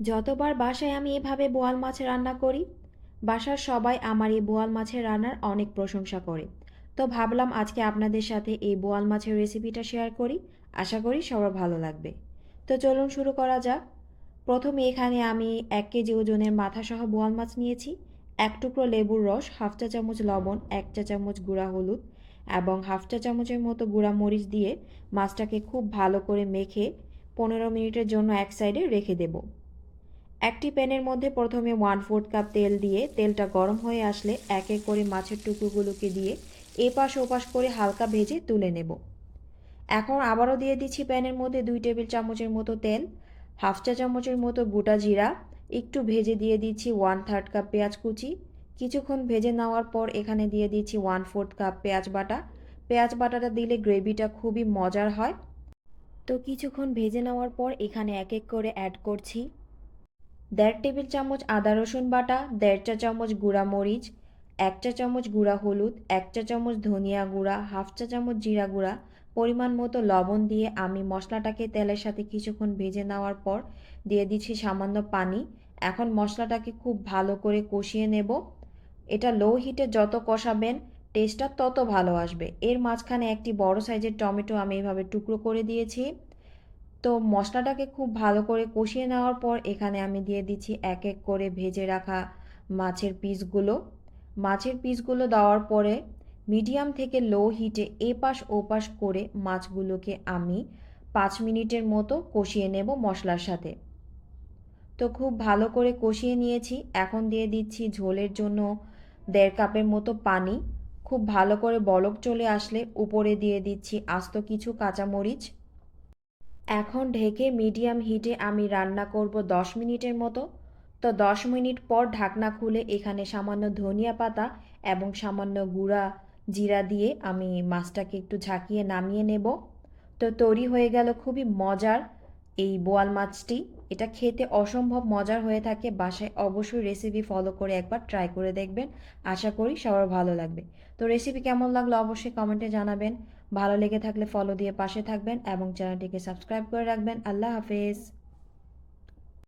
যতবার বাসায় আমি এভাবে বোয়াল মাছ রান্না করি, বাসার সবাই আমার এই বোয়াল মাছের রান্নার অনেক প্রশংসা করে। তো ভাবলাম আজকে আপনাদের সাথে এই বোয়াল মাছের রেসিপিটা শেয়ার করি। আশা করি সবার ভালো লাগবে। তো চলুন শুরু করা যাক। প্রথমে এখানে আমি 1 কেজি ওজনের মাথাসহ বোয়াল মাছ নিয়েছি। এক টুকরো লেবুর রস, হাফ চা চামচ লবণ, 1 চা চামচ গুঁড়া হলুদ এবং হাফ চা চামচের মতো গুঁড়া মরিচ দিয়ে মাছটাকে খুব ভালো করে মেখে 15 মিনিটের জন্য এক সাইডে রেখে দেব। একটি প্যানের মধ্যে প্রথমে 1/4 কাপ তেল দিয়ে তেলটা গরম হয়ে আসলে এক এক করে মাছের টুকরোগুলোকে দিয়ে এপাশ ওপাশ করে হালকা ভেজে তুলে নেব। এখন আবারও দিয়ে দিচ্ছি প্যানের মধ্যে 2 টেবিল চামচের মতো তেল, হাফ চা চামচের মতো গোটা জিরা, একটু ভেজে দিয়ে দিচ্ছি 1/3 কাপ পেঁয়াজ কুচি। কিছুক্ষণ ভেজে নেওয়ার পর এখানে দিয়ে দিচ্ছি 1/4 কাপ পেঁয়াজ বাটা। পেঁয়াজ বাটাটা দিলে গ্রেভিটা খুবই মজার হয়। তো কিছুক্ষণ ভেজে নেওয়ার পর এখানে এক এক করে অ্যাড করছি 1/2 টেবিল চামচ আদা রসুন বাটা, 1/2 চা চামচ গুঁড়া মরিচ, 1 চা চামচ গুঁড়া হলুদ, 1 চা চামচ ধনিয়া গুঁড়া, হাফ চা চামচ জিরা গুঁড়া, পরিমাণ মতো লবণ দিয়ে আমি মশলাটাকে তেলের সাথে কিছুক্ষণ ভেজে নেওয়ার পর দিয়ে দিচ্ছি সামান্য পানি। এখন মশলাটাকে খুব ভালো করে কষিয়ে নেব। এটা লো হিটে যত কষাবেন টেস্টটা তত ভালো আসবে। এর মাঝখানে একটি বড় সাইজের টমেটো আমি এভাবে টুকরো করে দিয়েছি। তো মশলাটাকে খুব ভালো করে কষিয়ে নেওয়ার পর এখানে আমি দিয়ে দিচ্ছি এক এক করে ভেজে রাখা মাছের পিসগুলো। মাছের পিসগুলো দেওয়ার পরে মিডিয়াম থেকে লো হিটে এপাশ ওপাশ করে মাছগুলোকে আমি 5 মিনিটের মতো কষিয়ে নেব মশলার সাথে। তো খুব ভালো করে কষিয়ে নিয়েছি। এখন দিয়ে দিচ্ছি ঝোলের জন্য 1.5 কাপের মতো পানি। খুব ভালো করে বলক চলে আসলে উপরে দিয়ে দিচ্ছি আস্ত কিছু কাঁচামরিচ। এখন ঢেকে মিডিয়াম হিটে আমি রান্না করব 10 মিনিটের মতো। তো 10 মিনিট পর ঢাকনা খুলে এখানে সামান্য ধনিয়া পাতা এবং সামান্য গুঁড়া জিরা দিয়ে আমি মাছটাকে একটু ঝাঁকিয়ে নামিয়ে নেব। তো তৈরি হয়ে গেল খুবই মজার এই বোয়াল মাছটি। এটা খেতে অসম্ভব মজার হয়ে থাকে। বাসায় অবশ্যই রেসিপি ফলো করে একবার ট্রাই করে দেখবেন। আশা করি সবার ভালো লাগবে। তো রেসিপি কেমন লাগলো অবশ্যই কমেন্টে জানাবেন। ভালো লেগে থাকলে ফলো দিয়ে পাশে থাকবেন এবং চ্যানেলটিকে সাবস্ক্রাইব করে রাখবেন। আল্লাহ হাফেজ।